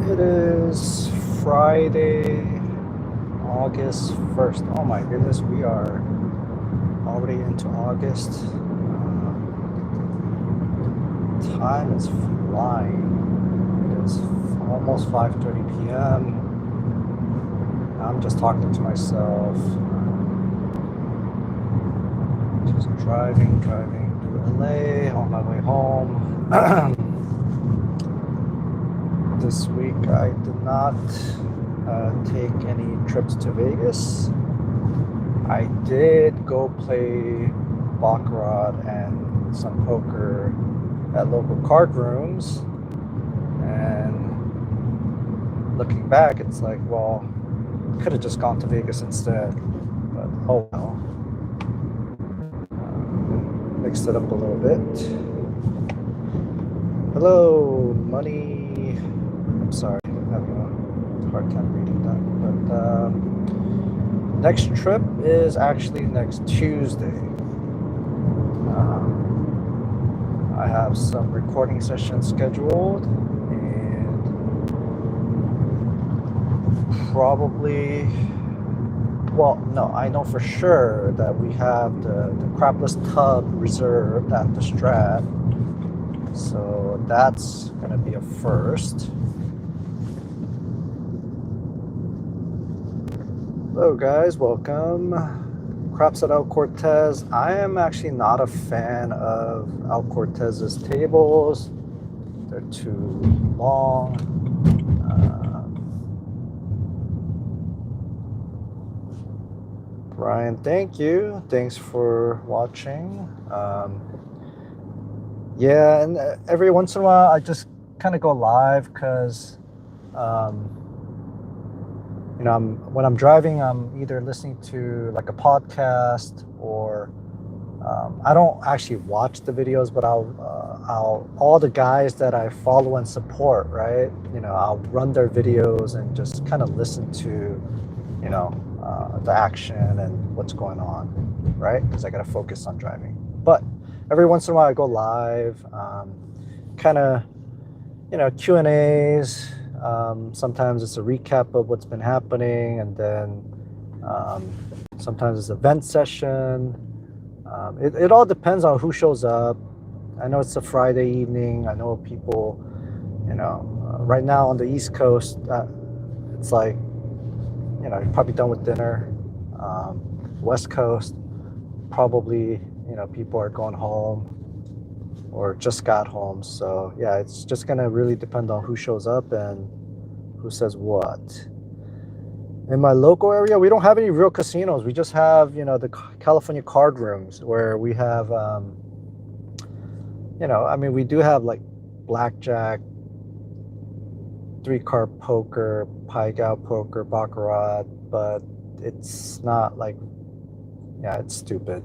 It is Friday, August 1st. Oh my goodness, we are already into August. Time is flying. It is almost 5:30 p.m. I'm just talking to myself. Just driving to LA on my way home. This week I did not take any trips to Vegas. I did go play baccarat and some poker at local card rooms, and looking back, it's like, well, could have just gone to Vegas instead, but oh well. Mixed it up a little bit. Hello, money. I'm sorry, I'm having a hard time reading that. But next trip is actually next Tuesday. I have some recording sessions scheduled, and probably, well, no, I know for sure that we have the crapless tub reserved at the Strat. So that's going to be a first. Hello guys, welcome. Craps at El Cortez. I am actually not a fan of El Cortez's tables. They're too long. Brian, thank you. Thanks for watching. Yeah, and every once in a while I just kind of go live because when I'm driving, I'm either listening to like a podcast or I don't actually watch the videos, but I'll all the guys that I follow and support, right? I'll run their videos and just kind of listen to, the action and what's going on, right? Because I got to focus on driving. But every once in a while I go live, kind of, Q&As. Sometimes it's a recap of what's been happening, and then sometimes it's a vent session. It all depends on who shows up. I know it's a Friday evening. I know people, right now on the East Coast, it's like, you're probably done with dinner. West Coast, probably, people are going home or just got home. So yeah, it's just gonna really depend on who shows up and who says what. In my local area, we don't have any real casinos. We just have, the California card rooms where we have, we do have like blackjack, 3-card poker, pai gow poker, baccarat, but it's not like, yeah, it's stupid.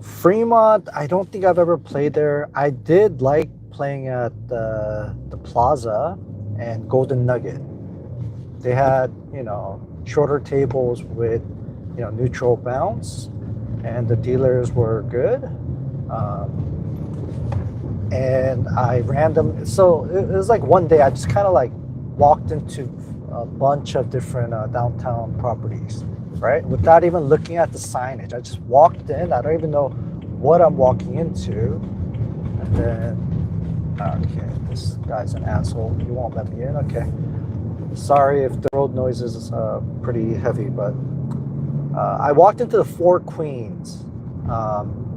Fremont, I don't think I've ever played there. I did like playing at the Plaza and Golden Nugget. They had, shorter tables with, neutral bounce, and the dealers were good. And I so it was like one day I just kind of like walked into a bunch of different downtown properties, right? Without even looking at the signage. I just walked in. I don't even know what I'm walking into. And then, okay, this guy's an asshole. He won't let me in. Okay. Sorry if the road noise is pretty heavy, but I walked into the Four Queens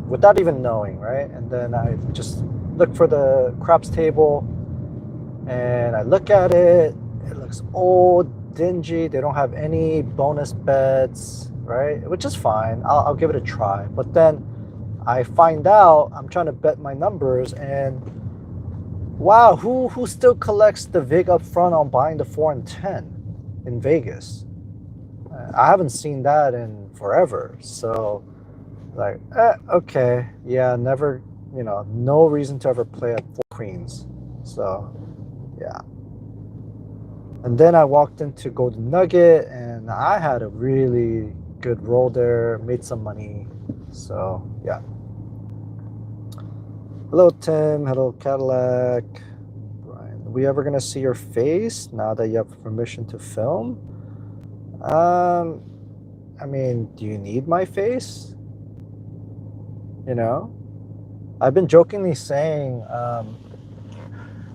without even knowing, right? And then I just look for the craps table, and I look at it. It looks old, dingy. They don't have any bonus bets, right? Which is fine. I'll give it a try. But then I find out I'm trying to bet my numbers, and wow, who still collects the vig up front on buying the 4 and 10 in Vegas? I haven't seen that in forever. So like, okay, yeah, never. No reason to ever play at Four Queens. So, yeah. And then I walked into Golden Nugget, and I had a really good roll there, made some money. So, yeah. Hello, Tim. Hello, Cadillac. Brian, we ever gonna see your face now that you have permission to film? Um, I mean, do you need my face? You know, I've been jokingly saying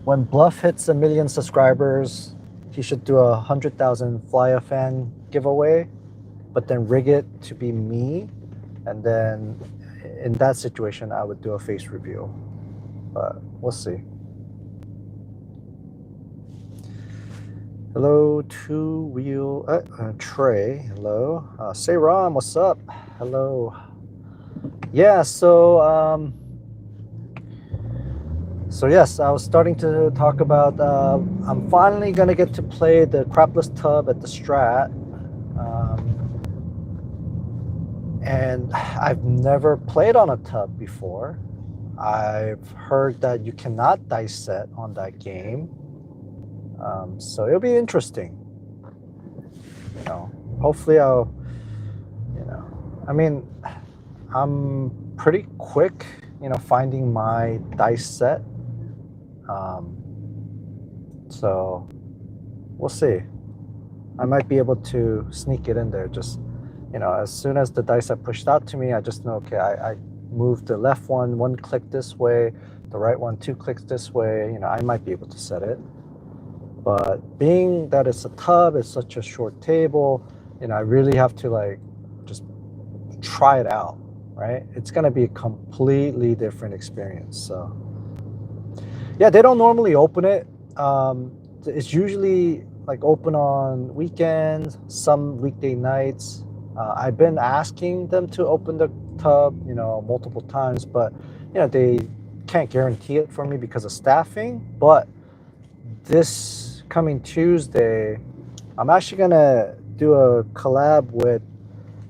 when Bluff hits 1 million subscribers, he should do 100,000 Fly a Fan giveaway, but then rig it to be me, and then in that situation, I would do a face reveal. But we'll see. Hello, two wheel Trey. Hello, say Ron, what's up? Hello. Yeah, so yes, I was starting to talk about. I'm finally gonna get to play the crapless tub at the Strat, and I've never played on a tub before. I've heard that you cannot dice set on that game, so it'll be interesting. Hopefully I'll. I mean, I'm pretty quick, finding my dice set. So we'll see. I might be able to sneak it in there. Just, as soon as the dice are pushed out to me, I just know, okay, I moved the left one click this way, the right one 2 clicks this way. I might be able to set it. But being that it's a tub, it's such a short table, I really have to just try it out, right? It's gonna be a completely different experience. So yeah, they don't normally open it. It's usually open on weekends, some weekday nights. I've been asking them to open the tub, multiple times, but they can't guarantee it for me because of staffing. But this coming Tuesday, I'm actually gonna do a collab with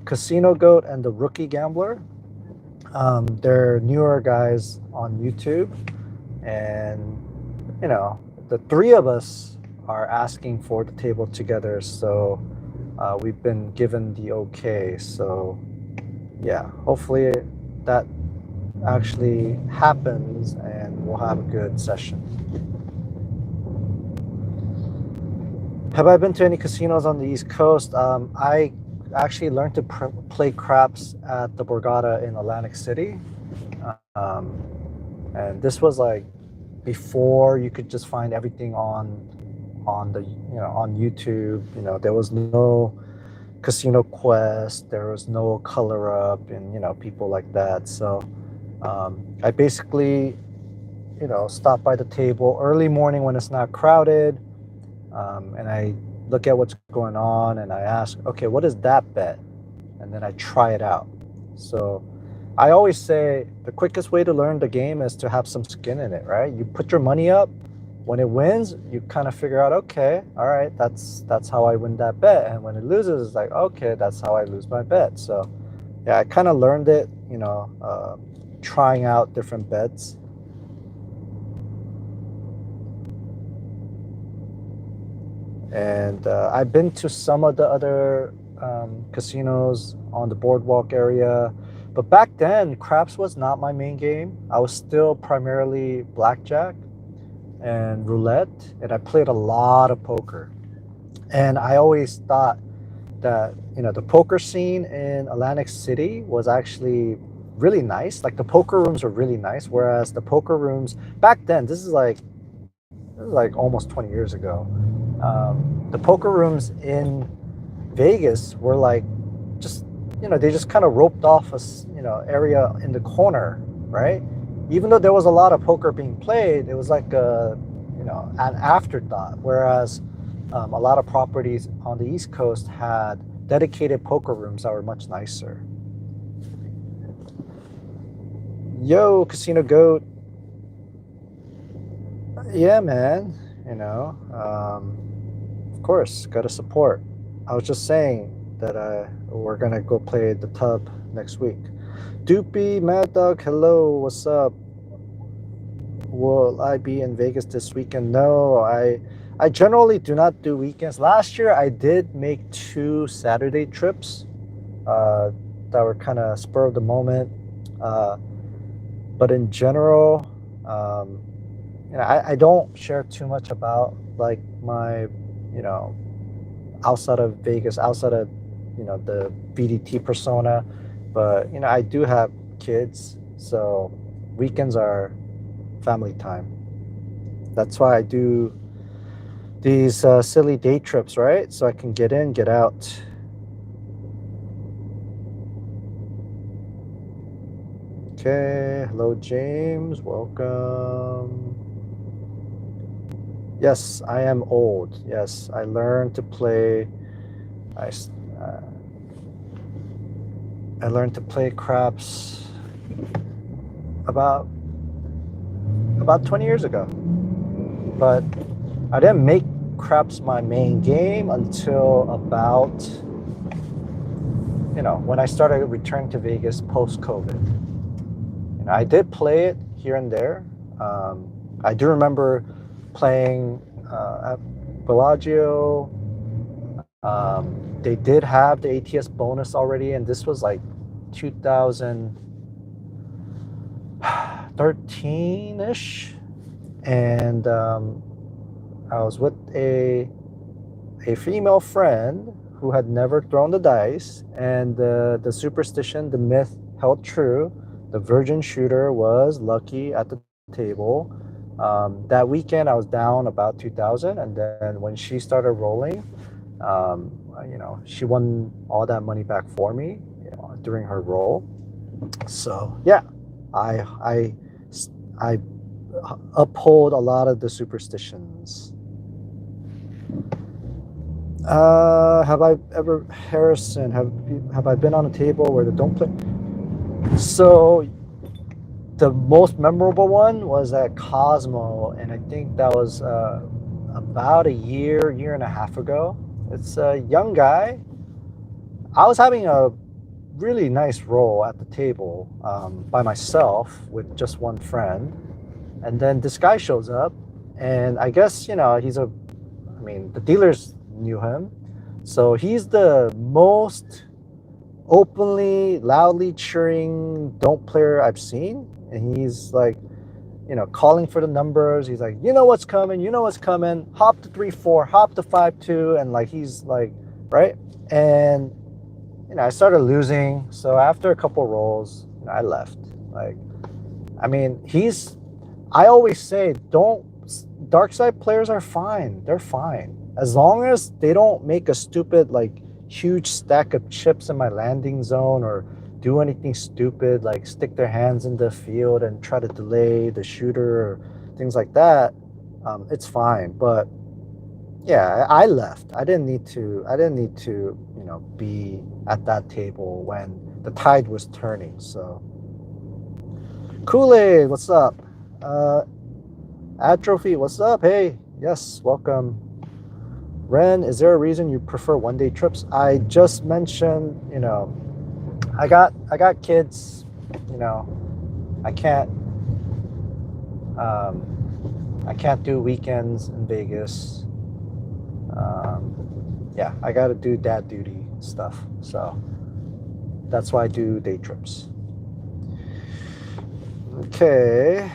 Casino Goat and the Rookie Gambler. They're newer guys on YouTube, and the three of us are asking for the table together. So we've been given the okay. So yeah, hopefully that actually happens, and we'll have a good session. Have I been to any casinos on the East Coast? I actually learned to play craps at the Borgata in Atlantic City. And this was before you could just find everything on the on YouTube. There was no Casino Quest, there was no Color Up, and people like that. So I basically stop by the table early morning when it's not crowded, and I look at what's going on, and I ask, okay, what is that bet? And then I try it out. So I always say the quickest way to learn the game is to have some skin in it, right? You put your money up. When it wins, you kind of figure out, okay, all right, that's how I win that bet. And when it loses, it's like, okay, that's how I lose my bet. So yeah, I kind of learned it, trying out different bets. And I've been to some of the other casinos on the boardwalk area. But back then, craps was not my main game. I was still primarily blackjack and roulette, and I played a lot of poker. And I always thought that, the poker scene in Atlantic City was actually really nice. The poker rooms were really nice, whereas the poker rooms back then, this is like almost 20 years ago. The poker rooms in Vegas were just, they just kind of roped off a area in the corner, right? Even though there was a lot of poker being played, it was like an afterthought. Whereas a lot of properties on the East Coast had dedicated poker rooms that were much nicer. Yo, Casino Goat. Yeah, man. Of course, gotta support. I was just saying that we're gonna go play the tub next week. Doopy, Mad Dog, hello, what's up? Will I be in Vegas this weekend? No, I generally do not do weekends. Last year, I did make 2 Saturday trips that were kind of spur of the moment. But in general, Um, I don't share too much about like my, you know, outside of Vegas, outside of, the BDT persona, but I do have kids, so weekends are family time. That's why I do these silly day trips, right? So I can get in, get out. Okay, hello James, welcome. Yes, I am old. Yes, I learned to play. I s- uh, I learned to play craps about 20 years ago, but I didn't make craps my main game until about when I started returning to Vegas post COVID. I did play it here and there. I do remember playing at Bellagio. They did have the ATS bonus already, and this was like 2013 ish. And I was with a female friend who had never thrown the dice, and the superstition, the myth held true. The virgin shooter was lucky at the table. That weekend, I was down about 2,000, and then when she started rolling, she won all that money back for me, during her roll. So yeah, I I I uphold a lot of the superstitions. Have I ever, Harrison? Have I been on a table where they don't play? So the most memorable one was at Cosmo, and I think that was about a year and a half ago. It's a young guy. I was having a really nice roll at the table by myself with just one friend, and then this guy shows up, and I guess the dealers knew him, so he's the most openly, loudly cheering don't player I've seen, and he's like, calling for the numbers. He's like, what's coming, what's coming. Hop to 3-4, hop to 5-2, and like he's like, right, and I started losing. So after a couple rolls, I left. Like, I mean, I always say, don't. Dark side players are fine. They're fine as long as they don't make a stupid like huge stack of chips in my landing zone or do anything stupid like stick their hands in the field and try to delay the shooter or things like that. It's fine, but yeah, I left. I didn't need to. Be at that table when the tide was turning. So, Kool-Aid, what's up? Uh, Atrophy, what's up? Hey, yes, welcome. Ren, is there a reason you prefer one-day trips? I just mentioned, I got kids. I can't. I can't do weekends in Vegas. Yeah, I got to do dad duty stuff. So that's why I do day trips. Okay.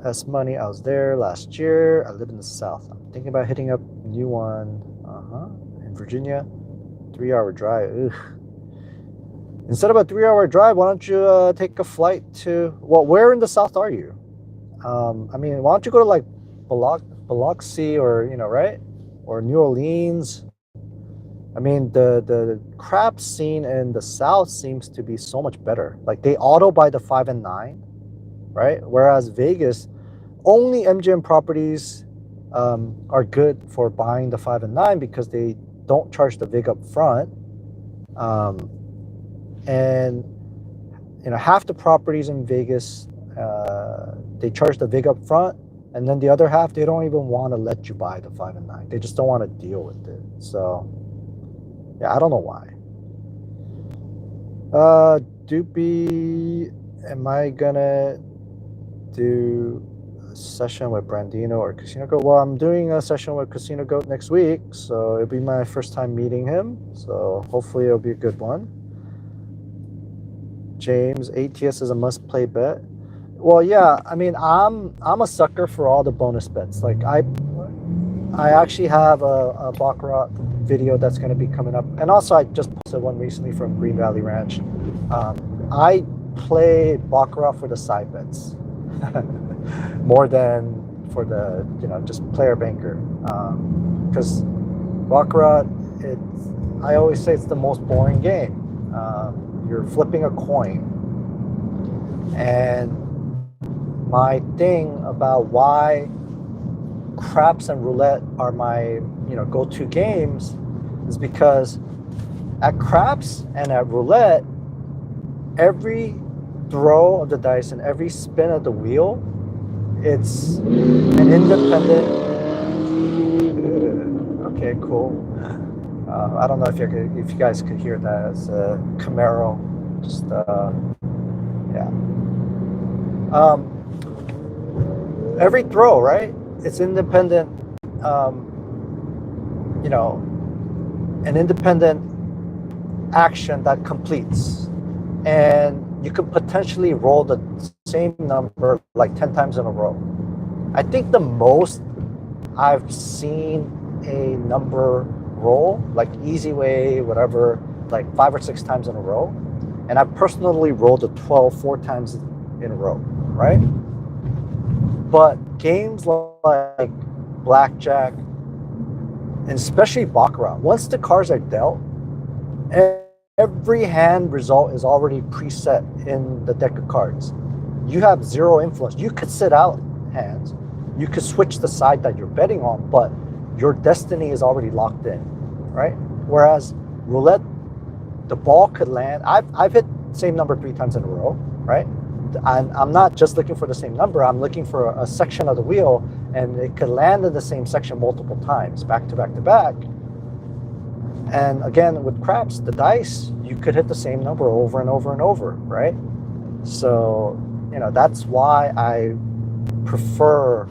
S Money, I was there last year. I live in the South. I'm thinking about hitting up new one. In Virginia, 3-hour drive. Ugh. Instead of a 3-hour drive, why don't you take a flight to? Well, where in the South are you? Why don't you go to like Biloxi or right, or New Orleans? I mean, the crap scene in the South seems to be so much better. Like they auto buy the 5 and 9, right? Whereas Vegas, only MGM properties are good for buying the 5 and 9 because they don't charge the VIG up front. And half the properties in Vegas, they charge the VIG up front, and then the other half they don't even want to let you buy the 5 and 9. They just don't want to deal with it. So yeah, I don't know why. Doopy, am I gonna do a session with Brandino or Casino Goat? Well, I'm doing a session with Casino Goat next week, so it'll be my first time meeting him. So hopefully it'll be a good one. James, ATS is a must-play bet. Well, yeah. I mean, I'm a sucker for all the bonus bets. Like I actually have a baccarat video that's going to be coming up, and also I just posted one recently from Green Valley Ranch. I play baccarat for the side bets more than for the just player banker, because baccarat, I always say it's the most boring game. You're flipping a coin, and my thing about why craps and roulette are my go-to games is because at craps and at roulette, every throw of the dice and every spin of the wheel, it's an independent. Okay, cool. I don't know if you guys could hear that. It's a Camaro. Just yeah. Every throw, right? It's independent. An independent action that completes, and you could potentially roll the same number like 10 times in a row. I think the most I've seen a number roll, like easy way, whatever, like 5 or 6 times in a row. And I personally rolled a 12 4 times in a row, right? But games like blackjack, and especially baccarat, once the cards are dealt, every hand result is already preset in the deck of cards. You have zero influence. You could sit out hands, you could switch the side that you're betting on, but your destiny is already locked in, right? Whereas roulette, the ball could land. I've hit the same number 3 times in a row, right? I'm not just looking for the same number. I'm looking for a section of the wheel, and it could land in the same section multiple times, back to back to back. And again, with craps, the dice, you could hit the same number over and over and over, right? So, that's why I prefer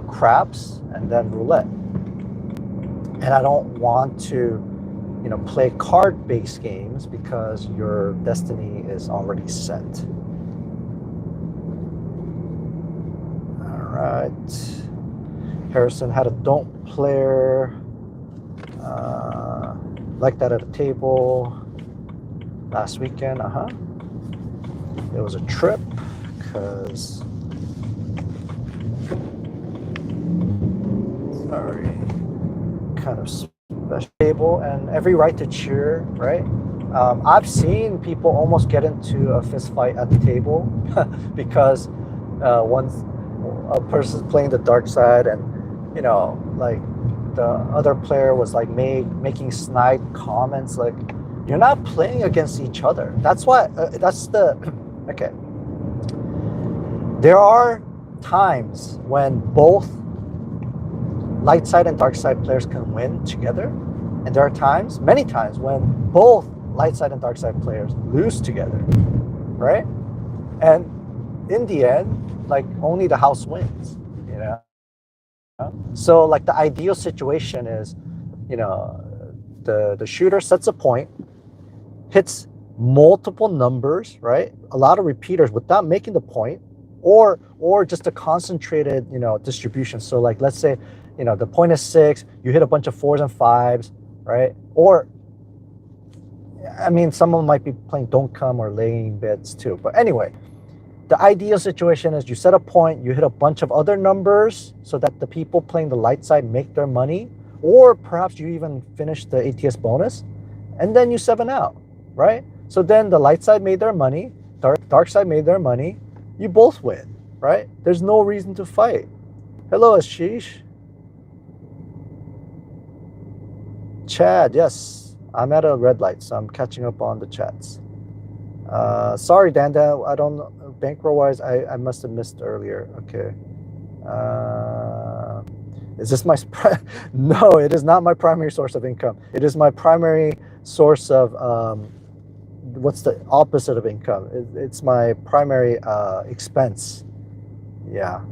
craps and then roulette. And I don't want to, play card-based games because your destiny is already set. All right. Harrison had a don't player like that at a table last weekend. It was a trip because kind of special table, and every right to cheer, right? I've seen people almost get into a fist fight at the table because once a person's playing the dark side, and like the other player was like making snide comments like, you're not playing against each other. That's why okay. There are times when both light side and dark side players can win together, and there are times, many times, when both light side and dark side players lose together, right? And in the end, like, only the house wins, So like the ideal situation is, the shooter sets a point, hits multiple numbers, right? A lot of repeaters without making the point, or just a concentrated, distribution. So like, let's say, the point is 6, you hit a bunch of 4s and 5s, right? Or, I mean, some of them might be playing don't come or laying bets too. But anyway, the ideal situation is you set a point, you hit a bunch of other numbers so that the people playing the light side make their money, or perhaps you even finish the ATS bonus, and then you 7 out, right? So then the light side made their money, dark side made their money, you both win, right? There's no reason to fight. Hello, Ashish. Chad, yes, I'm at a red light, so I'm catching up on the chats. Sorry, Danda, I don't know, bankroll-wise, I must have missed earlier. Okay. Is this my... No, it is not my primary source of income. It is my primary source of... what's the opposite of income? It's my primary expense. Yeah.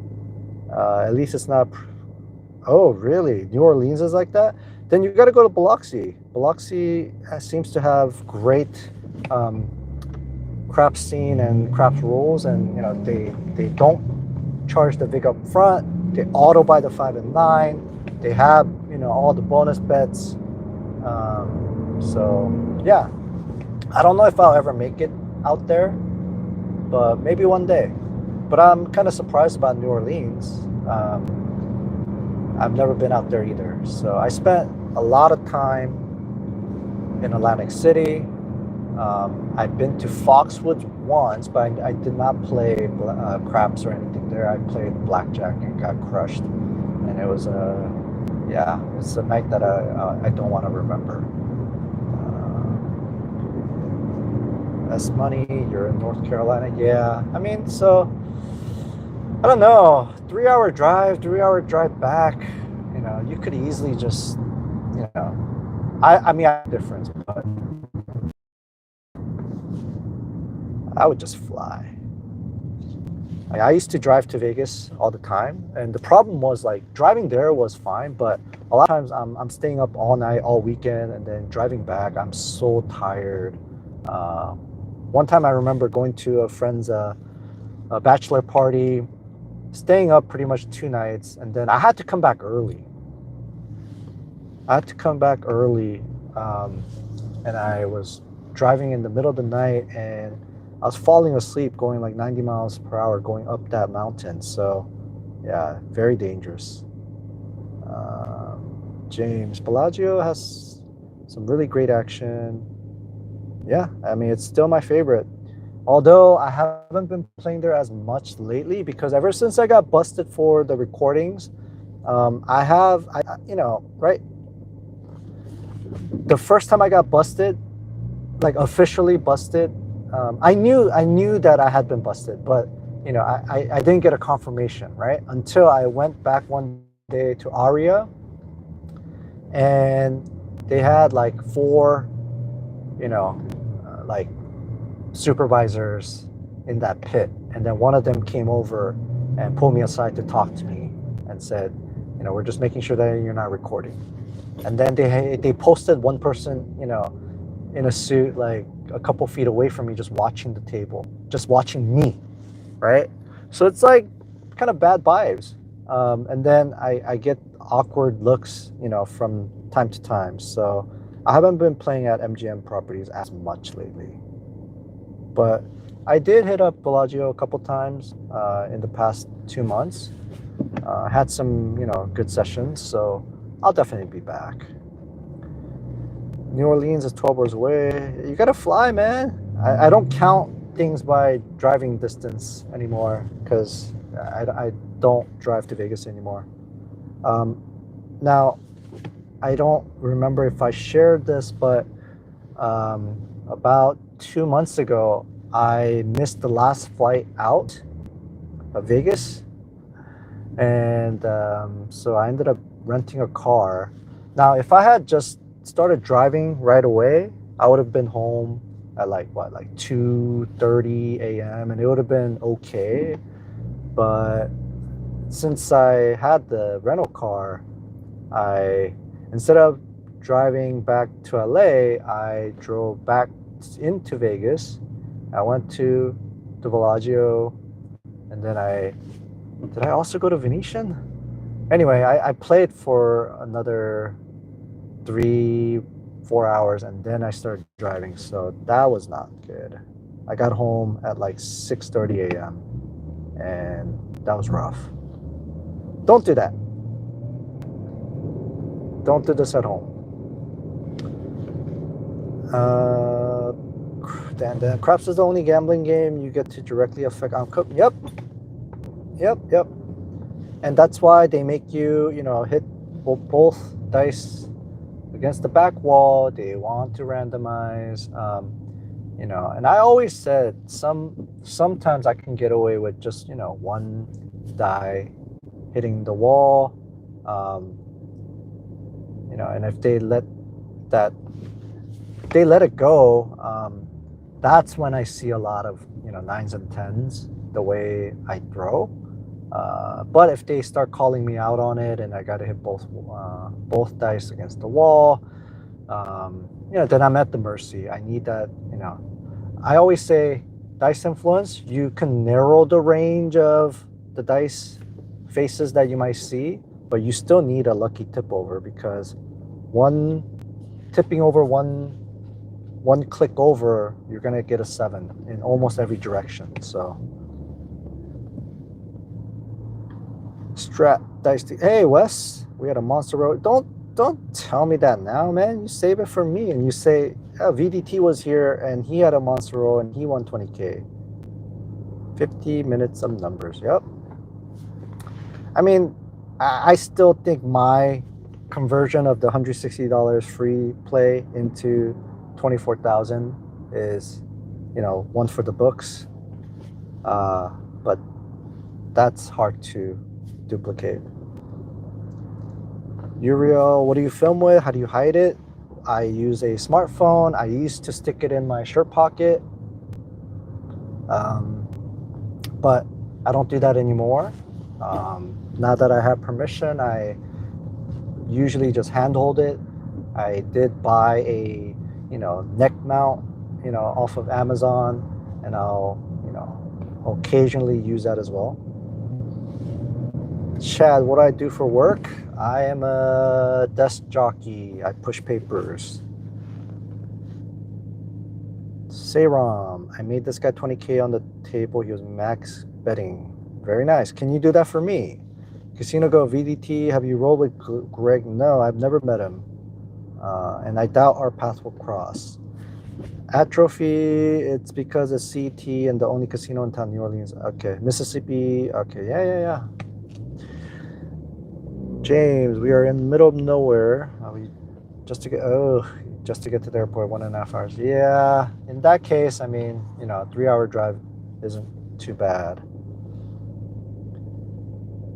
At least it's not... Oh, really? New Orleans is like that? Then you got to go to Biloxi. Biloxi seems to have great craps scene and craps rules, and they don't charge the vig up front. They auto buy the 5 and 9. They have all the bonus bets. So yeah, I don't know if I'll ever make it out there, but maybe one day. But I'm kind of surprised about New Orleans. I've never been out there either. So I spent a lot of time in Atlantic City. I've been to Foxwoods once, but I did not play craps or anything there. I played blackjack and got crushed. And it was it's a night that I don't want to remember. S Money, you're in North Carolina. Yeah, I mean, so I don't know. 3 hour drive back. You could easily just, I mean, I have a difference, but I would just fly. I used to drive to Vegas all the time, and the problem was like driving there was fine, but a lot of times I'm staying up all night, all weekend, and then driving back, I'm so tired. One time I remember going to a friend's a bachelor party, staying up pretty much 2 nights, and then I had to come back early. And I was driving in the middle of the night, and I was falling asleep going like 90 miles per hour going up that mountain. So yeah, very dangerous. James Bellagio has some really great action. Yeah, I mean, it's still my favorite. Although I haven't been playing there as much lately, because ever since I got busted for the recordings, right? The first time I got busted, like officially busted, I knew that I had been busted, but I didn't get a confirmation, right? Until I went back one day to Aria, and they had like 4, like supervisors in that pit, and then one of them came over and pulled me aside to talk to me and said, we're just making sure that you're not recording. And then they posted one person, in a suit like a couple feet away from me, just watching the table, just watching me, right? So it's like kind of bad vibes. And then I get awkward looks, from time to time. So I haven't been playing at MGM properties as much lately. But I did hit up Bellagio a couple times in the past 2 months. Had some, good sessions, so I'll definitely be back. New Orleans is 12 hours away. You gotta fly, man. I don't count things by driving distance anymore, because I don't drive to Vegas anymore. Now, I don't remember if I shared this, but about 2 months ago, I missed the last flight out of Vegas. And so I ended up renting a car. Now, if I had just started driving right away, I would have been home at like 2:30 a.m. and it would have been okay. But since I had the rental car, instead of driving back to LA, I drove back into Vegas. I went to the Bellagio, and then did I also go to Venetian? Anyway, I played for another 3-4 hours, and then I started driving, so that was not good. I got home at like 6:30 a.m. and that was rough. Don't do that. Don't do this at home. Then craps is the only gambling game you get to directly affect outcome. Yep. And that's why they make you, hit both dice against the back wall. They want to randomize, and I always said sometimes I can get away with just, one die hitting the wall, and if they let it go, that's when I see a lot of, 9s and 10s, the way I throw. But if they start calling me out on it and I got to hit both dice against the wall, then I'm at the mercy. I need that, I always say dice influence, you can narrow the range of the dice faces that you might see, but you still need a lucky tip over, because one tipping over one click over, you're gonna get a 7 in almost every direction. So Strat dice. Hey Wes, we had a monster road. Don't tell me that now, man. You save it for me, and you say, oh, VDT was here and he had a monster roll and he won 20K. 50 minutes of numbers. Yep. I mean, I still think my conversion of the $160 free play into 24,000 is, one for the books. But that's hard to duplicate. Uriel, what do you film with? How do you hide it? I use a smartphone. I used to stick it in my shirt pocket, but I don't do that anymore. Now that I have permission, I usually just handhold it. I did buy a neck mount off of Amazon, and I'll occasionally use that as well. Chad, what do I do for work? I am a desk jockey. I push papers. Sayram, I made this guy 20K on the table. He was max betting. Very nice. Can you do that for me? Casino Go VDT, have you rolled with Greg? No, I've never met him. And I doubt our paths will cross. Atrophy, it's because it's CT and the only casino in town, New Orleans. Okay. Mississippi. Okay. Yeah. James, we are in the middle of nowhere. Just to get to the airport, 1.5 hours. Yeah, in that case, I mean, a 3-hour drive isn't too bad.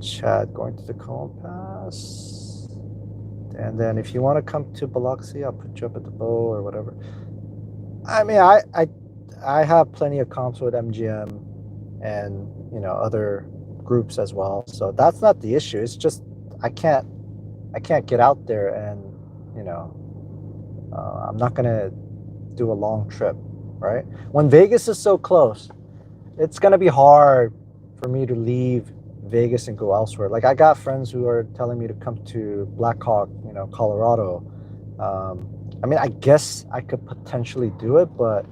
Chad, going to the Compass. And then if you want to come to Biloxi, I'll put you up at the Bow or whatever. I mean, I have plenty of comps with MGM and, other groups as well. So that's not the issue. It's just I can't get out there, and I'm not gonna do a long trip, right? When Vegas is so close, it's gonna be hard for me to leave Vegas and go elsewhere. Like, I got friends who are telling me to come to Blackhawk, Colorado. I mean, I guess I could potentially do it, but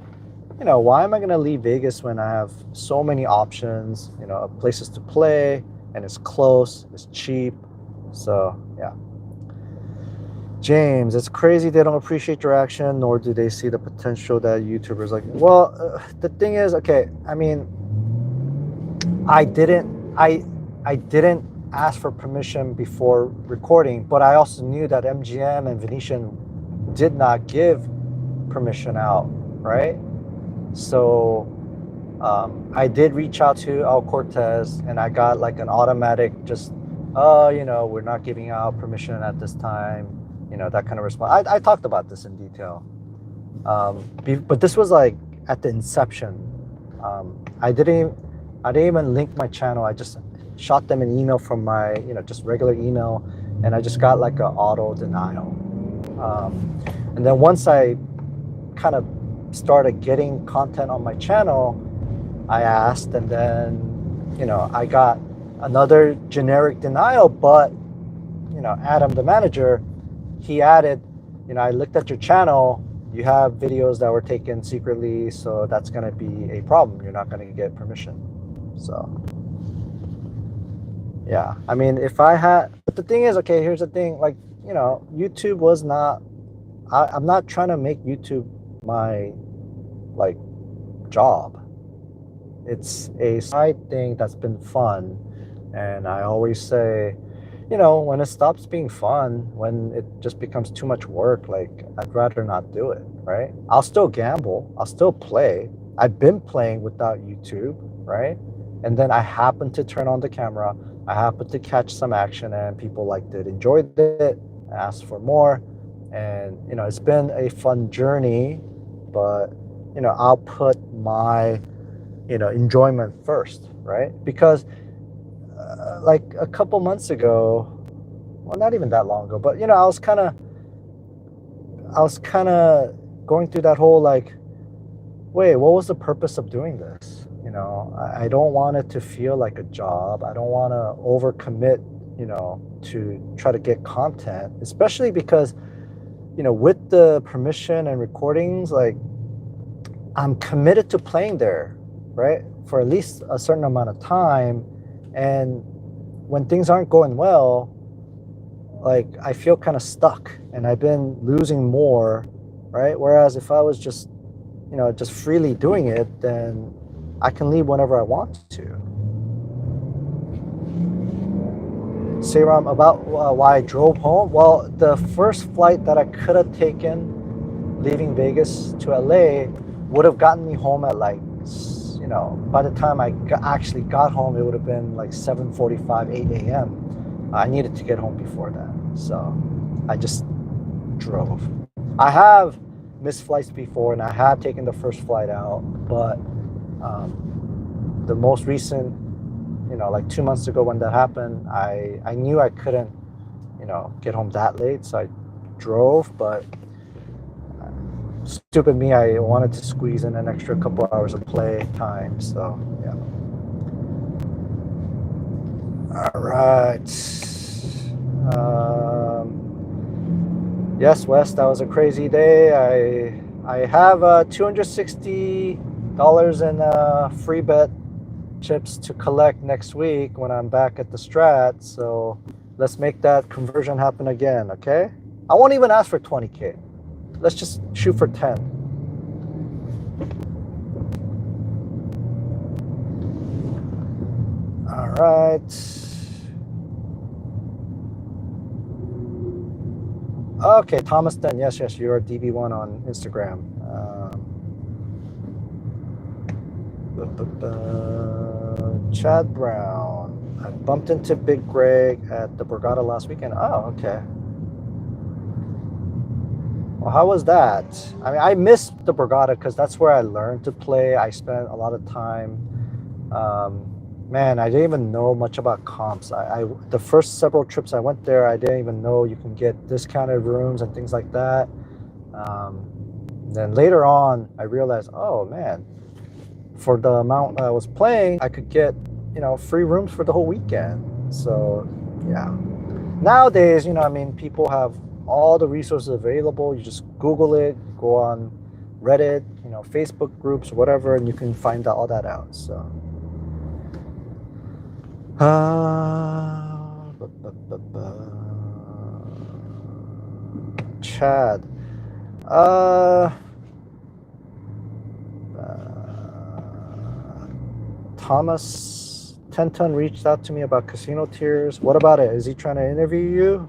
why am I gonna leave Vegas when I have so many options, places to play, and it's close, it's cheap. So yeah. James, it's crazy they don't appreciate your action, nor do they see the potential that YouTubers like. Well, the thing is, okay, I mean, I didn't ask for permission before recording, but I also knew that MGM and Venetian did not give permission out, right? So I did reach out to Al Cortez, and I got like an automatic just, we're not giving out permission at this time, that kind of response. I talked about this in detail, but this was like at the inception. I didn't even link my channel. I just shot them an email from my, just regular email, and I just got like an auto denial. And then once I kind of started getting content on my channel, I asked, and then, I got another generic denial, but, Adam, the manager, he added, I looked at your channel, you have videos that were taken secretly, so that's going to be a problem. You're not going to get permission. So, yeah, I mean, if I had, but the thing is, okay, here's the thing, like, YouTube was not, I'm not trying to make YouTube my, like, job. It's a side thing that's been fun. And I always say, when it stops being fun, when it just becomes too much work, like, I'd rather not do it, right? I'll still gamble. I'll still play. I've been playing without YouTube, right? And then I happen to turn on the camera. I happen to catch some action, and people liked it, enjoyed it, asked for more. And, it's been a fun journey, but, I'll put my, enjoyment first, right? Because like a couple months ago, well, not even that long ago, but, I was kind of going through that whole, like, wait, what was the purpose of doing this? You know, I don't want it to feel like a job. I don't want to overcommit, you know, to try to get content, especially because, you know, with the permission and recordings, like I'm committed to playing there, right? For at least a certain amount of time. And when things aren't going well, like I feel kind of stuck and I've been losing more, right? Whereas if I was just, you know, just freely doing it, then I can leave whenever I want to. Sayram, about why I drove home. Well, the first flight that I could have taken leaving Vegas to LA would have gotten me home at like, you know, by the time I actually got home, it would have been like 7:45, 8 a.m. I needed to get home before that. So I just drove. I have missed flights before and I have taken the first flight out, but the most recent, you know, like 2 months ago when that happened, I knew I couldn't, you know, get home that late, so I drove. But stupid me, I wanted to squeeze in an extra couple hours of play time, so yeah. All right. Yes, Wes, that was a crazy day. I have $260 in free bet chips to collect next week when I'm back at the Strat. So let's make that conversion happen again, okay? I won't even ask for 20K. Let's just shoot for 10. All right. Okay, Thomas Dunn. Yes, you're DB1 on Instagram. Chad Brown. I bumped into Big Greg at the Borgata last weekend. Oh, okay. Well, how was that? I mean, I missed the Borgata because that's where I learned to play. I spent a lot of time. Man, I didn't even know much about comps. The first several trips I went there, I didn't even know you can get discounted rooms and things like that. Then later on, I realized, oh man, for the amount I was playing, I could get, you know, free rooms for the whole weekend. So yeah. Nowadays, you know, I mean, people have all the resources available. You just Google it, go on Reddit, you know, Facebook groups, whatever, and you can find all that out. So. Chad. Thomas Tenton reached out to me about Casino Tears. What about it? Is he trying to interview you?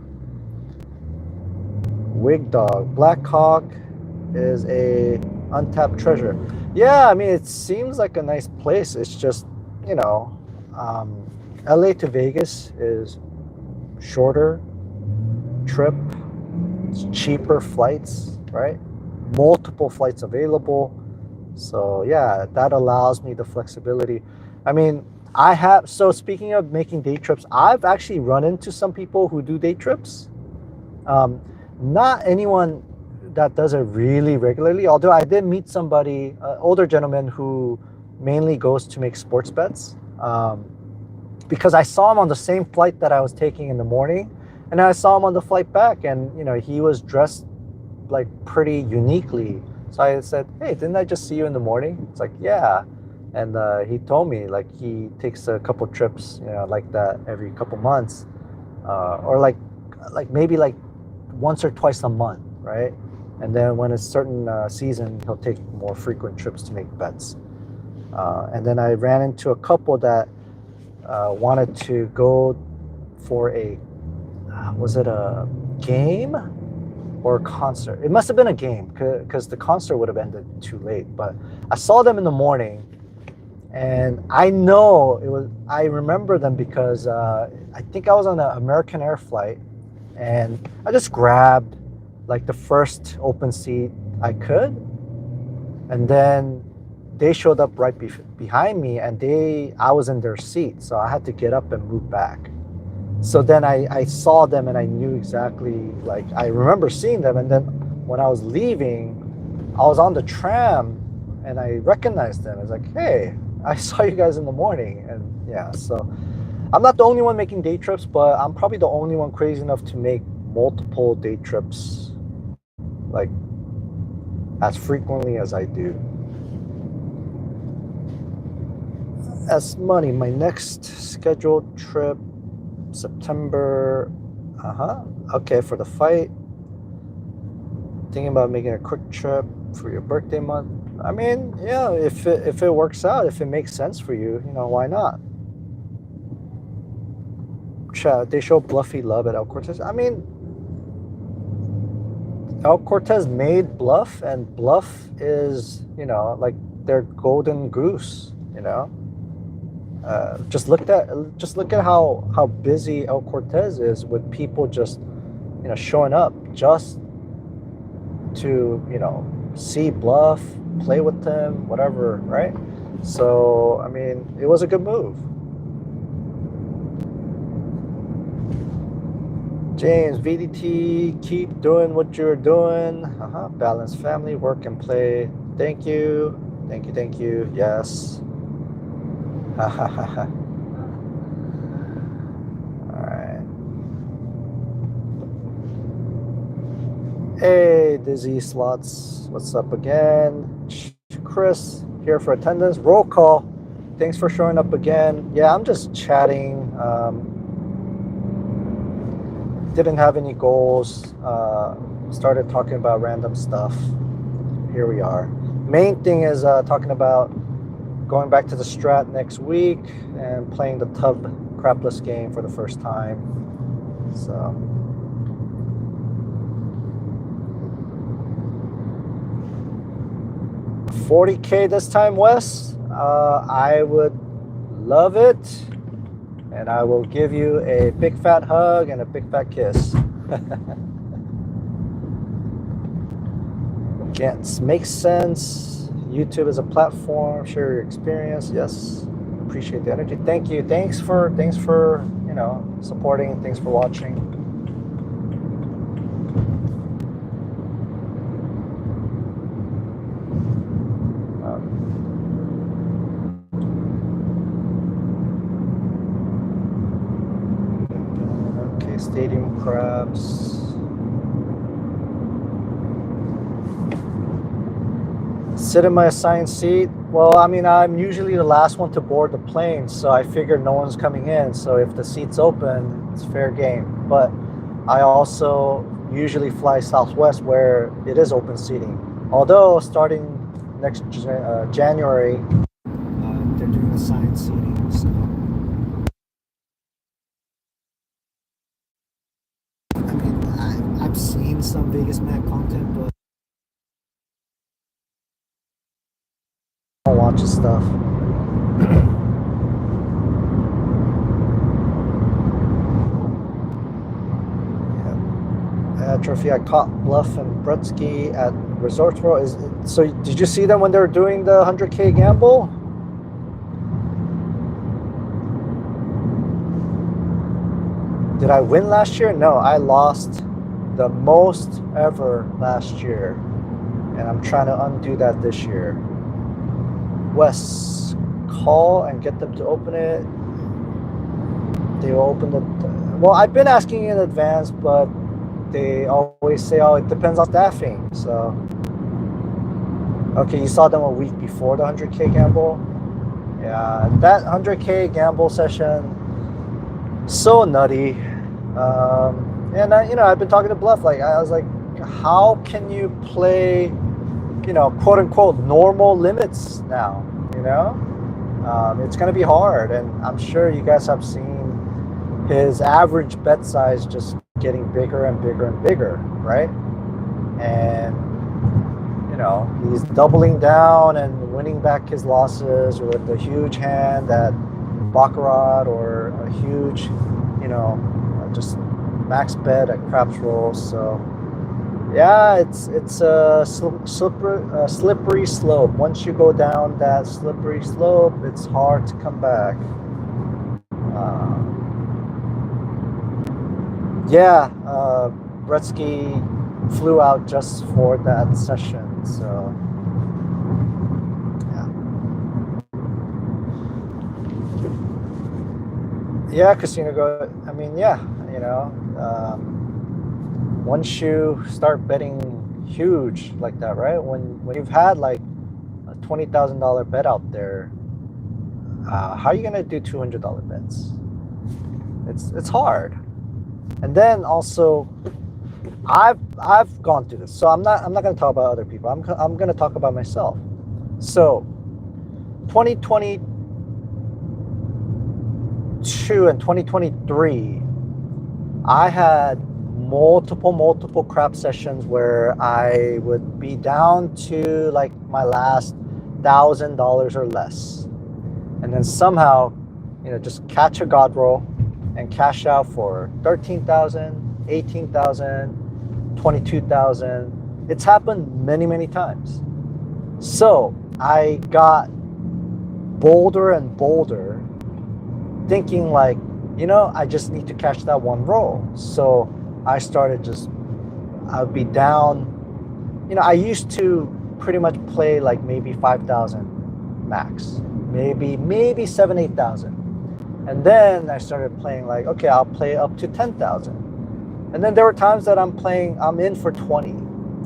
Wig Dog. Black Hawk is a untapped treasure. Yeah, I mean, it seems like a nice place. It's just, you know, LA to Vegas is shorter trip. It's cheaper flights, right? Multiple flights available. So yeah, that allows me the flexibility. I mean, so speaking of making day trips, I've actually run into some people who do day trips. Not anyone that does it really regularly, although I did meet somebody, an older gentleman who mainly goes to make sports bets. Because I saw him on the same flight that I was taking in the morning, and I saw him on the flight back, and you know, he was dressed like pretty uniquely. So I said, hey, didn't I just see you in the morning? It's like, yeah. And he told me like he takes a couple trips, you know, like that every couple months, or like maybe like once or twice a month, right? And then when it's certain season, he'll take more frequent trips to make bets. And then I ran into a couple that wanted to go for was it a game or a concert? It must have been a game because the concert would have ended too late. But I saw them in the morning, and I remember them because I think I was on an American Air flight, and I just grabbed like the first open seat I could, and then they showed up right behind me, and I was in their seat, so I had to get up and move back. So then I saw them, and I knew exactly, like, I remember seeing them. And then when I was leaving, I was on the tram, and I recognized them. It's like, hey, I saw you guys in the morning. And yeah, so I'm not the only one making day trips, but I'm probably the only one crazy enough to make multiple day trips like as frequently as I do. As money, my next scheduled trip, September. Okay, for the fight. Thinking about making a quick trip for your birthday month. I mean, yeah, if it works out, if it makes sense for you, why not? They show Bluffy love at El Cortez. I mean, El Cortez made Bluff, and Bluff is, like their golden goose. Just look at how busy El Cortez is with people just showing up just to see Bluff, play with them, whatever, right? So I mean, it was a good move. James, VDT, keep doing what you're doing. Balance family, work, and play. Thank you. Yes. Alright. Hey, Dizzy Slots. What's up again? Chris, here for attendance. Roll call. Thanks for showing up again. Yeah, I'm just chatting. Didn't have any goals. Started talking about random stuff. Here we are. Main thing is talking about going back to the Strat next week and playing the tub crapless game for the first time. So $40K this time, Wes. I would love it. And I will give you a big fat hug and a big fat kiss. Yes, makes sense. YouTube is a platform. Share your experience. Yes, appreciate the energy. Thank you. Thanks for supporting. Thanks for watching. Stadium crabs. Sit in my assigned seat. Well, I mean, I'm usually the last one to board the plane, so I figured no one's coming in. So if the seat's open, it's fair game. But I also usually fly Southwest where it is open seating. Although starting next January, they're doing assigned seating. So. I've seen some Vegas Mac content, but I don't watch his stuff. Yeah. Trophy, I caught Bluff and Brutsky at Resorts World. So did you see them when they were doing the 100K gamble? Did I win last year? No, I lost the most ever last year, and I'm trying to undo that this year. Wes, call and get them to open it. They will open the. Well, I've been asking in advance, but they always say, "Oh, it depends on staffing." So, okay, you saw them a week before the 100K gamble. Yeah, that 100K gamble session, so nutty. And I've been talking to Bluff. Like, I was like, how can you play, quote unquote normal limits now? It's gonna be hard, and I'm sure you guys have seen his average bet size just getting bigger and bigger and bigger, right? And he's doubling down and winning back his losses with a huge hand at Baccarat or a huge, just max bet at craps rolls. So yeah, it's a slippery slope. Once you go down that slippery slope, it's hard to come back. Gretzky flew out just for that session. So Yeah, casino go. I mean, yeah, once you start betting huge like that, right? When you've had like a $20,000 bet out there, how are you gonna do $200 bets? It's hard. And then also, I've gone through this, so I'm not gonna talk about other people. I'm gonna talk about myself. So 2022 and 2023, I had multiple crap sessions where I would be down to like my last $1,000 or less, and then somehow, just catch a god roll and cash out for 13,000, 18,000, 22,000. It's happened many times. So I got bolder and bolder, thinking like, I just need to catch that one roll. So I started I would be down. I used to pretty much play like maybe 5,000 max, maybe 7, 8,000. And then I started playing like, okay, I'll play up to 10,000. And then there were times that I'm in for 20.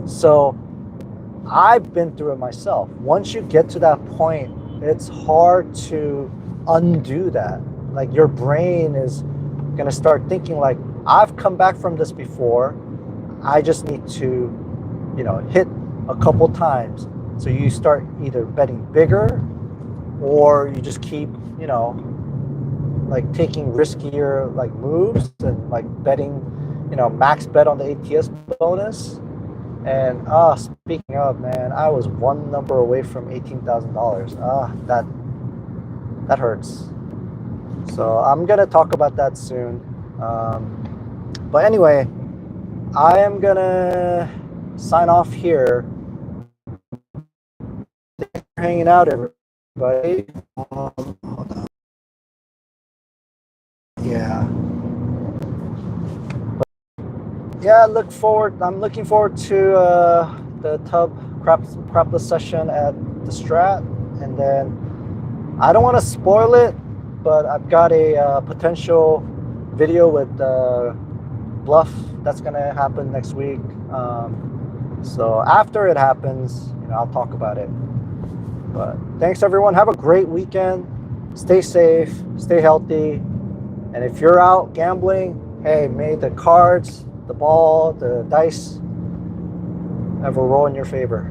So I've been through it myself. Once you get to that point, it's hard to undo that. Like your brain is going to start thinking like, I've come back from this before. I just need to, hit a couple times. So you start either betting bigger, or you just keep, like taking riskier like moves and like betting, max bet on the ATS bonus. And speaking of, man, I was one number away from $18,000. That hurts. So I'm gonna talk about that soon. But anyway, I am gonna sign off here. Thanks for hanging out, everybody. Hold on. Yeah. Yeah, I'm looking forward to the crapless session at the Strat, and then I don't want to spoil it, but I've got a potential video with Bluff that's gonna happen next week. So after it happens, I'll talk about it. But thanks everyone. Have a great weekend. Stay safe. Stay healthy. And if you're out gambling, hey, may the cards, the ball, the dice ever roll in your favor.